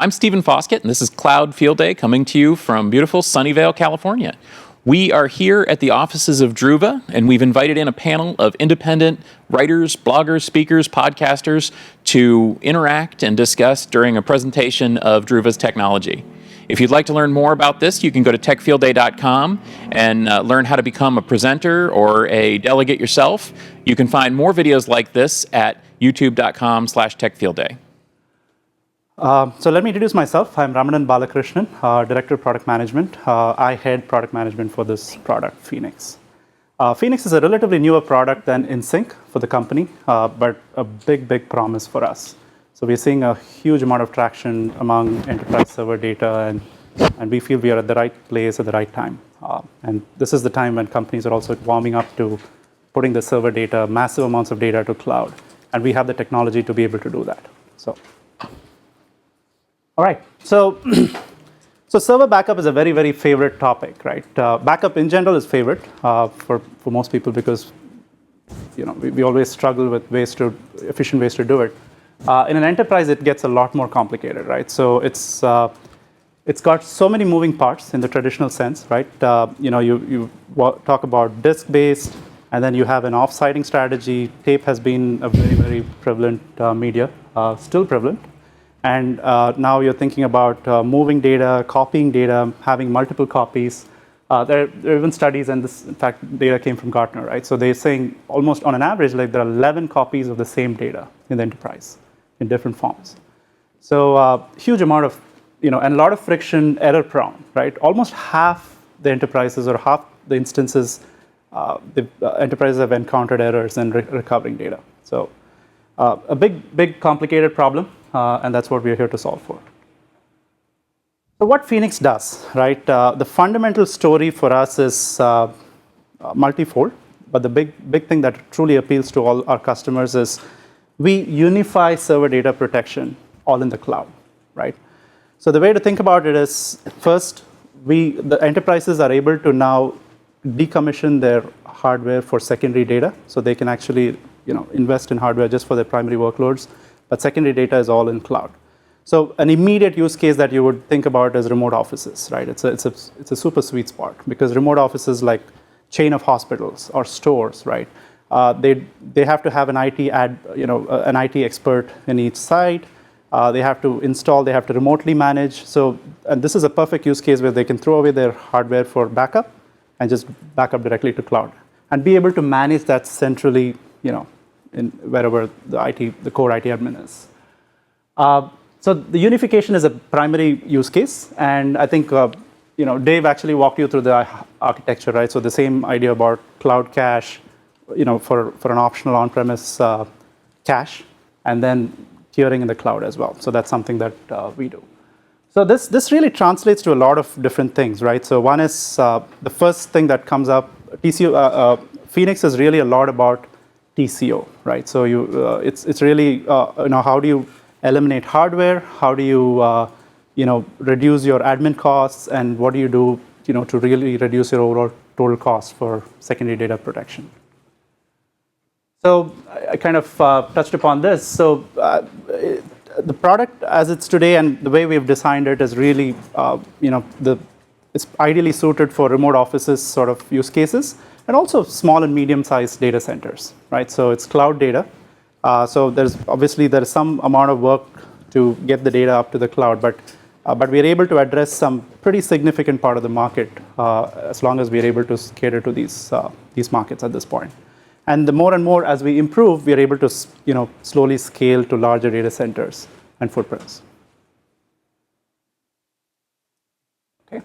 I'm Stephen Foskett, and this is Cloud Field Day coming to you from beautiful Sunnyvale, California. We are here at the offices of Druva, and we've invited in a panel of independent writers, bloggers, speakers, podcasters to interact and discuss during a presentation of Druva's technology. If you'd like to learn more about this, you can go to techfieldday.com and learn how to become a presenter or a delegate yourself. You can find more videos like this at youtube.com/techfieldday. So let me introduce myself. I'm Ramanan Balakrishnan, Director of Product Management. I head product management for this product, Phoenix. Phoenix is a relatively newer product than InSync for the company, but a big promise for us. So we're seeing a huge amount of traction among enterprise server data, and we feel we are at the right place at the right time. And this is the time when companies are also warming up to putting the server data, massive amounts of data to cloud. And we have the technology to be able to do that. All right, so server backup is a very favorite topic, right? Backup in general is favorite for most people because we always struggle with efficient ways to do it. In an enterprise, it gets a lot more complicated, right? So it's got so many moving parts in the traditional sense, right? You talk about disk-based, and then you have an off-siting strategy. Tape has been a very prevalent media, still prevalent. And now you're thinking about moving data, copying data, having multiple copies. There are even studies, and this, in fact, data came from Gartner, right? So they're saying almost on an average, like there are 11 copies of the same data in the enterprise in different forms. So huge amount of, and a lot of friction, error prone, right? Almost half the enterprises or half the instances, the enterprises have encountered errors in recovering data. So a big complicated problem. And that's what we're here to solve for. So what Phoenix does, right? The fundamental story for us is multifold, but the big thing that truly appeals to all our customers is we unify server data protection all in the cloud, right? So the way to think about it is, first, the enterprises are able to now decommission their hardware for secondary data, so they can actually invest in hardware just for their primary workloads. But secondary data is all in cloud. So an immediate use case that you would think about is remote offices, right? It's a super sweet spot because remote offices like chain of hospitals or stores, right? They have to have an IT expert in each site. They have to install. They have to remotely manage. And this is a perfect use case where they can throw away their hardware for backup and just back up directly to cloud and be able to manage that centrally, in wherever the core IT admin is. So the unification is a primary use case, and I think Dave actually walked you through the architecture, right? So the same idea about cloud cache, for an optional on-premise cache, and then tiering in the cloud as well. So that's something that we do. So this really translates to a lot of different things, right? So one is the first thing that comes up. TCO Phoenix is really a lot about TCO, right? So it's really how do you eliminate hardware? How do you reduce your admin costs? And what do you do to really reduce your overall total cost for secondary data protection? So I kind of touched upon this. So the product as it's today and the way we've designed it is really it's ideally suited for remote offices sort of use cases. And also small and medium-sized data centers, right? So it's cloud data. So there's some amount of work to get the data up to the cloud, but we're able to address some pretty significant part of the market as long as we're able to cater to these markets at this point. And the more and more as we improve, we're able to slowly scale to larger data centers and footprints. Okay.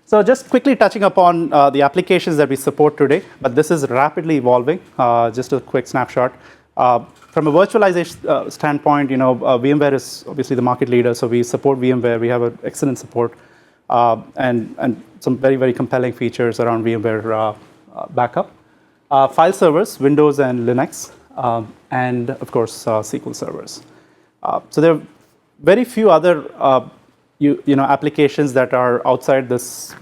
So just quickly touching upon the applications that we support today, but this is rapidly evolving. Just a quick snapshot. From a virtualization standpoint, VMware is obviously the market leader, so we support VMware. We have an excellent support and some very compelling features around VMware backup. File servers, Windows and Linux, and of course SQL servers. So there are very few other applications that are outside this,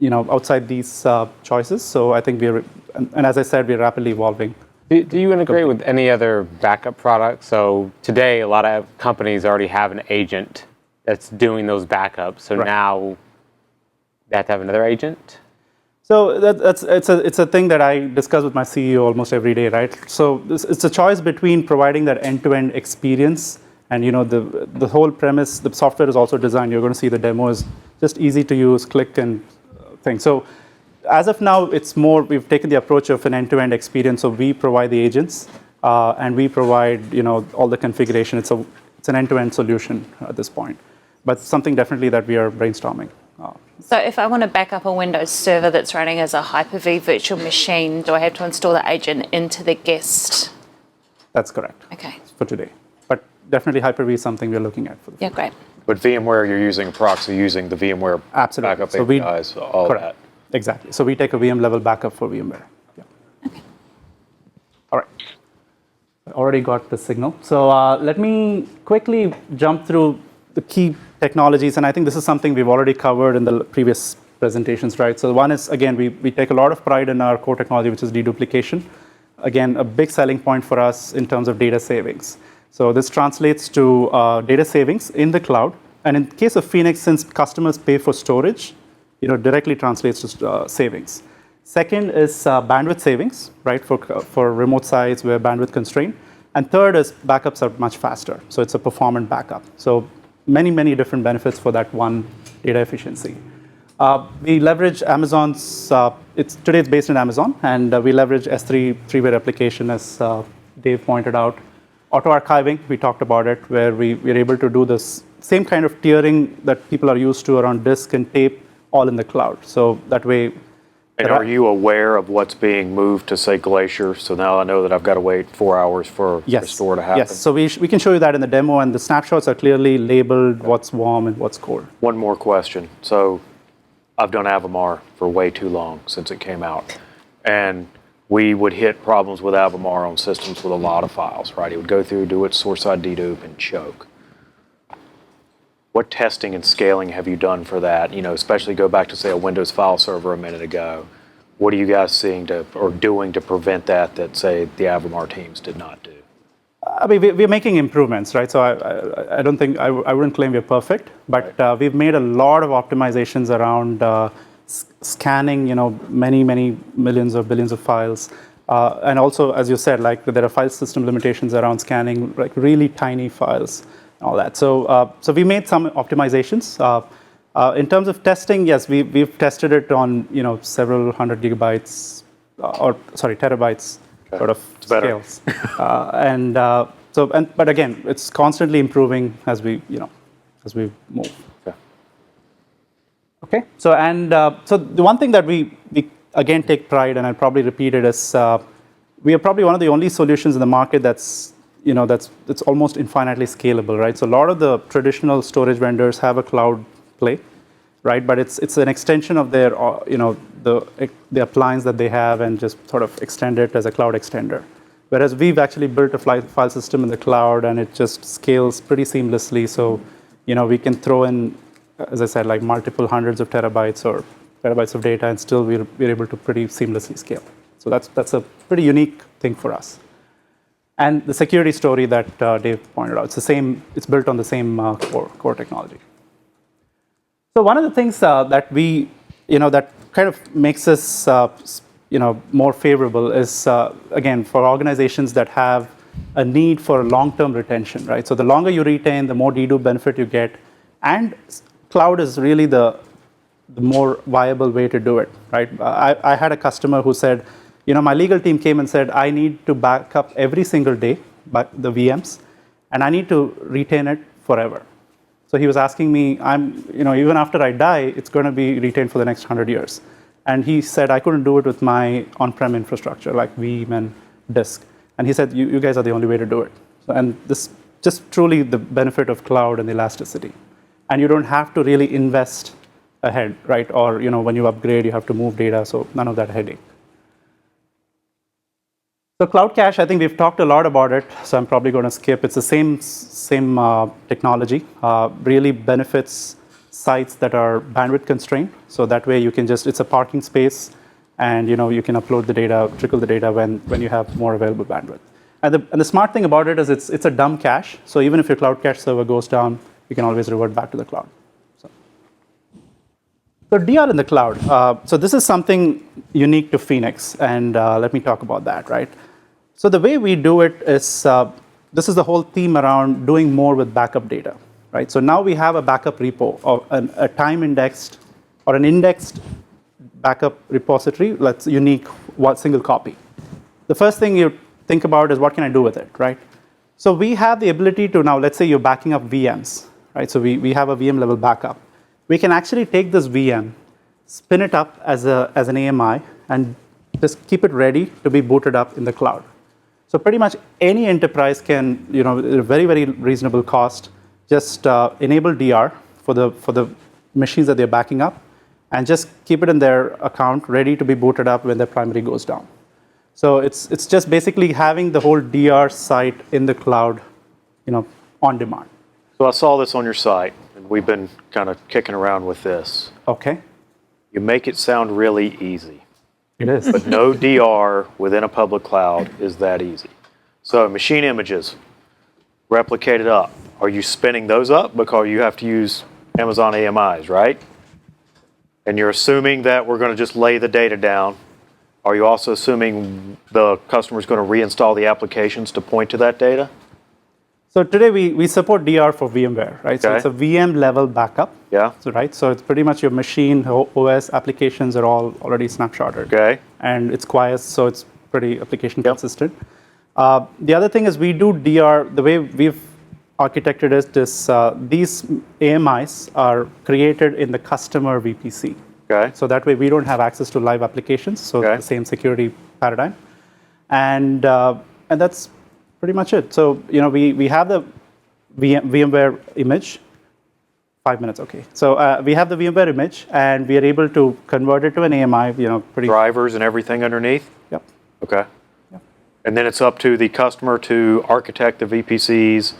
outside these choices. So I think and as I said, we're rapidly evolving Do you integrate with any other backup products? So today, a lot of companies already have an agent that's doing those backups. So now they have to have another agent? So it's a thing that I discuss with my CEO almost every day, right? So it's a choice between providing that end-to-end experience, and the whole premise. The software is also designed. You're going to see the demo is just easy to use, click and thing. So as of now, it's more we've taken the approach of an end-to-end experience. So we provide the agents, and we provide all the configuration. It's an end-to-end solution at this point, but something definitely that we are brainstorming. So if I want to back up a Windows server that's running as a Hyper-V virtual machine, do I have to install the agent into the guest? That's correct. Okay. For today. But definitely Hyper-V is something we're looking at for the future. Yeah, great. But VMware, you're using a proxy using the VMware Absolutely. backup So APIs, all of that. Exactly. So we take a VM level backup for VMware. Yeah. Okay. All right. I already got the signal. So let me quickly jump through the key technologies, and I think this is something we've already covered in the previous presentations, right? So one is, again, we take a lot of pride in our core technology, which is deduplication. Again, a big selling point for us in terms of data savings. So this translates to data savings in the cloud, and in case of Phoenix, since customers pay for storage, directly translates to savings. Second is bandwidth savings, right, for remote sites where bandwidth constrained. And third is backups are much faster, so it's a performant backup. So many different benefits for that one data efficiency. We leverage Amazon's, today it's based in Amazon, and we leverage S3 three-way replication, as Dave pointed out. Auto archiving, we talked about it, where we're able to do this same kind of tiering that people are used to around disk and tape, all in the cloud. So that way. And are you aware of what's being moved to, say, Glacier? So now I know that I've got to wait 4 hours for restore to happen. Yes, so we can show you that in the demo, and the snapshots are clearly labeled what's warm and what's cold. One more question. So I've done Avamar for way too long since it came out. And we would hit problems with Avamar on systems with a lot of files, right? It would go through, do its source-side dedupe, and choke. What testing and scaling have you done for that? Especially go back to, say, a Windows file server a minute ago. What are you guys seeing or doing to prevent that, say, the Avamar teams did not do? I mean, we're making improvements, right? So I don't think, I wouldn't claim we're perfect, but we've made a lot of optimizations around scanning, many millions or billions of files. And also, as you said, like there are file system limitations around scanning, like really tiny files. All that. So we made some optimizations. In terms of testing, yes, we've tested it on several hundred gigabytes, terabytes sort of scales. But again, it's constantly improving as we move. Okay. So the one thing that we again take pride, and I'll probably repeat it, is we are probably one of the only solutions in the market that's almost infinitely scalable, right? So a lot of the traditional storage vendors have a cloud play, right? But it's an extension of their, the appliance that they have, and just sort of extend it as a cloud extender. Whereas we've actually built a file system in the cloud, and it just scales pretty seamlessly. So, we can throw in, as I said, like multiple hundreds of terabytes or petabytes of data, and still we're able to pretty seamlessly scale. So that's a pretty unique thing for us. And the security story that Dave pointed out, it's built on the same core technology. So one of the things that that kind of makes us, more favorable is, again, for organizations that have a need for long-term retention, right? So the longer you retain, the more dedupe benefit you get. And cloud is really the more viable way to do it, right? I had a customer who said, my legal team came and said, I need to back up every single day, the VMs, and I need to retain it forever. So he was asking me, even after I die, it's going to be retained for the next 100 years. And he said, I couldn't do it with my on-prem infrastructure, like Veeam and disk. And he said, you guys are the only way to do it. So, and this just truly the benefit of cloud and elasticity. And you don't have to really invest ahead, right? Or, when you upgrade, you have to move data, so none of that headache. So Cloud Cache, I think we've talked a lot about it, so I'm probably going to skip. It's the same technology, really benefits sites that are bandwidth constrained. So that way you can it's a parking space, and you can upload the data, trickle the data when you have more available bandwidth. And the smart thing about it is it's a dumb cache. So even if your cloud cache server goes down, you can always revert back to the cloud. So DR in the cloud. So this is something unique to Phoenix, and let me talk about that, right? So the way we do it is, this is the whole theme around doing more with backup data, right? So now we have a backup repo, or a time-indexed, or an indexed backup repository that's unique, one single copy. The first thing you think about is what can I do with it, right? So we have the ability to now, let's say you're backing up VMs, right? So we have a VM level backup. We can actually take this VM, spin it up as an AMI, and just keep it ready to be booted up in the cloud. So pretty much any enterprise can, at a very, very reasonable cost, just enable DR for the machines that they're backing up, and just keep it in their account ready to be booted up when their primary goes down. So it's just basically having the whole DR site in the cloud, on demand. So I saw this on your site, and we've been kind of kicking around with this. Okay. You make it sound really easy. It is. But no DR within a public cloud is that easy. So machine images, replicated up. Are you spinning those up? Because you have to use Amazon AMIs, right? And you're assuming that we're going to just lay the data down. Are you also assuming the customer is going to reinstall the applications to point to that data? So today we support DR for VMware, right? So Okay. it's a VM level backup. Yeah. So right. So it's pretty much your machine OS applications are all already snapshotted. Okay. And it's quiet, so it's pretty application consistent. The other thing is we do DR. The way we've architected it is these AMIs are created in the customer VPC. Okay. So that way we don't have access to live applications. So Okay. the same security paradigm, and that's pretty much it. So we have the VMware image. 5 minutes, okay. So we have the VMware image, and we are able to convert it to an AMI. Pretty. Drivers and everything underneath? Yep. Okay. Yep. And then it's up to the customer to architect the VPCs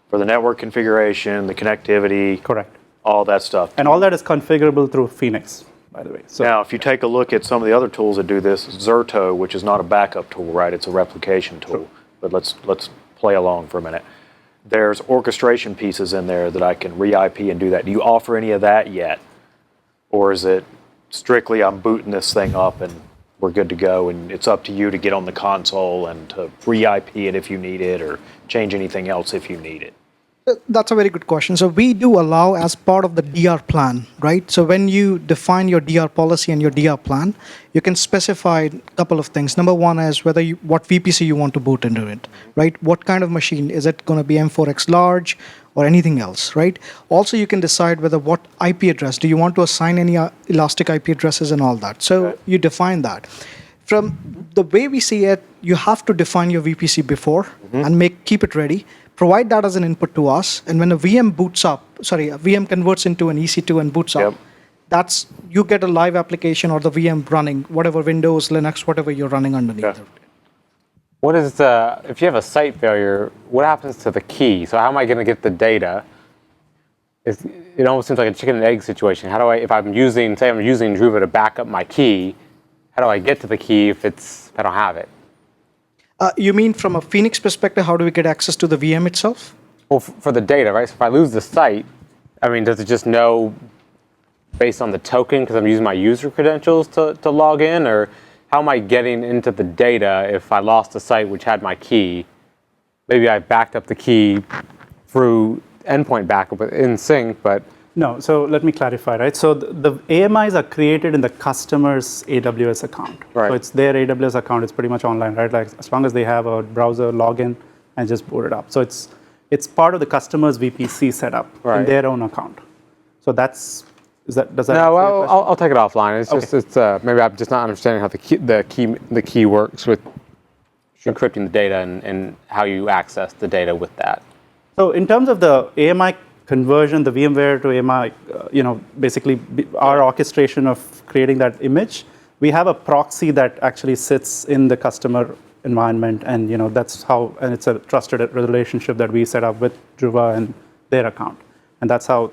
for the network configuration, the connectivity. Correct. All that stuff. And all that is configurable through Phoenix, by the way. So Now, if you take a look at some of the other tools that do this, Zerto, which is not a backup tool, right? It's a replication tool. But let's play along for a minute. There's orchestration pieces in there that I can re-IP and do that. Do you offer any of that yet? Or is it strictly I'm booting this thing up and we're good to go, and it's up to you to get on the console and to re-IP it if you need it, or change anything else if you need it? That's a very good question. So we do allow as part of the DR plan, right? So when you define your DR policy and your DR plan, you can specify a couple of things. Number one is what VPC you want to boot into it, right? What kind of machine? Is it going to be M4X large or anything else, right? Also, you can decide what IP address. Do you want to assign any elastic IP addresses and all that? So you define that. From the way we see it, you have to define your VPC before and keep it ready. Provide that as an input to us, and when a VM converts into an EC2 and boots up, you get a live application or the VM running, whatever Windows, Linux, whatever you're running underneath. Yeah. What is if you have a site failure, what happens to the key? So how am I going to get the data? It almost seems like a chicken and egg situation. How do I, if I'm using Druva to back up my key, how do I get to the key if I don't have it? You mean from a Phoenix perspective, how do we get access to the VM itself? Well, for the data, right? So if I lose the site, does it just know based on the token because I'm using my user credentials to log in? Or how am I getting into the data if I lost a site which had my key? Maybe I backed up the key through endpoint backup in sync, but... No, so let me clarify, right? So the AMIs are created in the customer's AWS account. Right. So it's their AWS account. It's pretty much online, right? Like as long as they have a browser login and just boot it up. So it's part of the customer's VPC setup in their own account. So does that? No, I'll take it offline. It's just maybe I'm just not understanding how the key works with encrypting the data and how you access the data with that. So in terms of the AMI conversion, the VMware to AMI, basically our orchestration of creating that image, we have a proxy that actually sits in the customer environment, and that's how, and it's a trusted relationship that we set up with Druva and their account, and that's how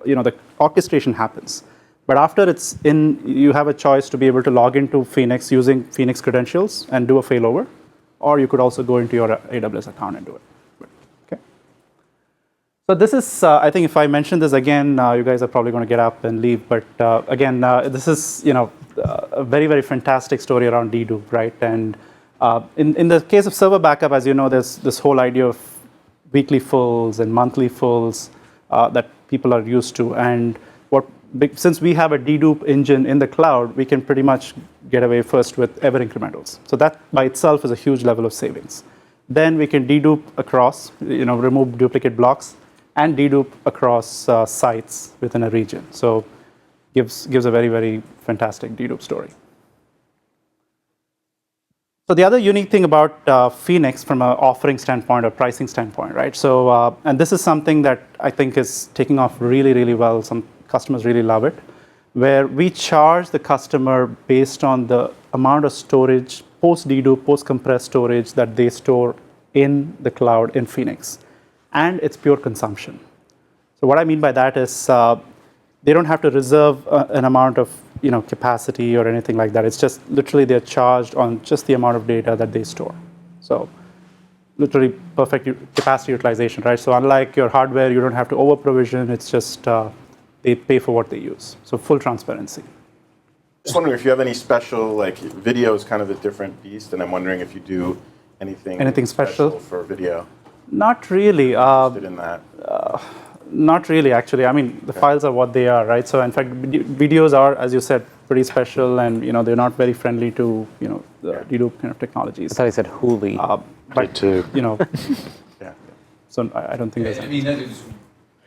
the orchestration happens. But after it's in, you have a choice to be able to log into Phoenix using Phoenix credentials and do a failover, or you could also go into your AWS account and do it. Okay. So this is, I think if I mention this again, you guys are probably going to get up and leave. But again, this is a very, very fantastic story around dedupe, right? And in the case of server backup, as you know, there's this whole idea of weekly fulls and monthly fulls that people are used to. And since we have a dedupe engine in the cloud, we can pretty much get away first with ever incrementals. So that by itself is a huge level of savings. Then we can dedupe across, remove duplicate blocks, and dedupe across sites within a region. So gives a very, very fantastic dedupe story. So the other unique thing about Phoenix from an offering standpoint or pricing standpoint, right? So, and this is something that I think is taking off really, really well. Some customers really love it, where we charge the customer based on the amount of storage, post-dedupe, post-compressed storage that they store in the cloud in Phoenix. And it's pure consumption. So what I mean by that is they don't have to reserve an amount of capacity or anything like that. It's just literally they're charged on just the amount of data that they store. So literally perfect capacity utilization, right? So unlike your hardware, you don't have to over-provision. It's just they pay for what they use. So full transparency. Just wondering if you have any special, like video is kind of a different beast, and I'm wondering if you do anything special for video. Not really. Interested in that. Not really, actually. I mean, the files are what they are, right? So in fact, videos are, as you said, pretty special, and they're not very friendly to the dedupe kind of technologies. I thought he said Hooli. But too. Yeah. So I don't think there's. I mean, that is,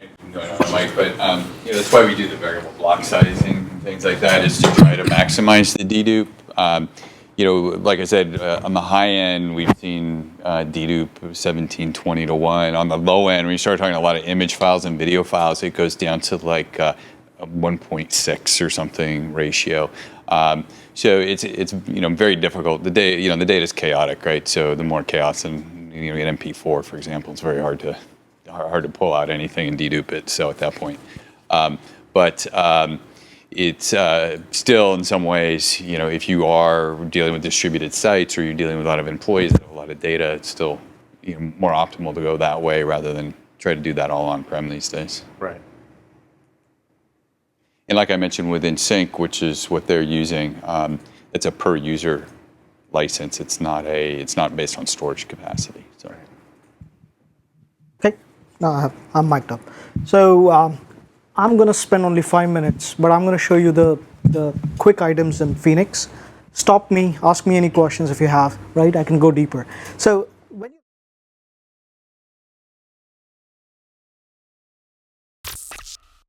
I don't know, Mike, but that's why we do the variable block sizing and things like that, is to try to maximize the dedupe. Like I said, on the high end, we've seen dedupe 17, 20 to 1. On the low end, when you start talking a lot of image files and video files, it goes down to like a 1.6 or something ratio. So it's very difficult. The data is chaotic, right? So the more chaos in an MP4, for example, it's very hard to pull out anything and dedupe it. So at that point, it's still in some ways, if you are dealing with distributed sites or you're dealing with a lot of employees that have a lot of data, it's still more optimal to go that way rather than try to do that all on-prem these days. Right. And like I mentioned with InSync, which is what they're using, it's a per user license. It's not based on storage capacity. So. Okay, now I'm mic'd up. So I'm going to spend only 5 minutes, but I'm going to show you the quick items in Phoenix. Stop me, ask me any questions if you have, right? I can go deeper. So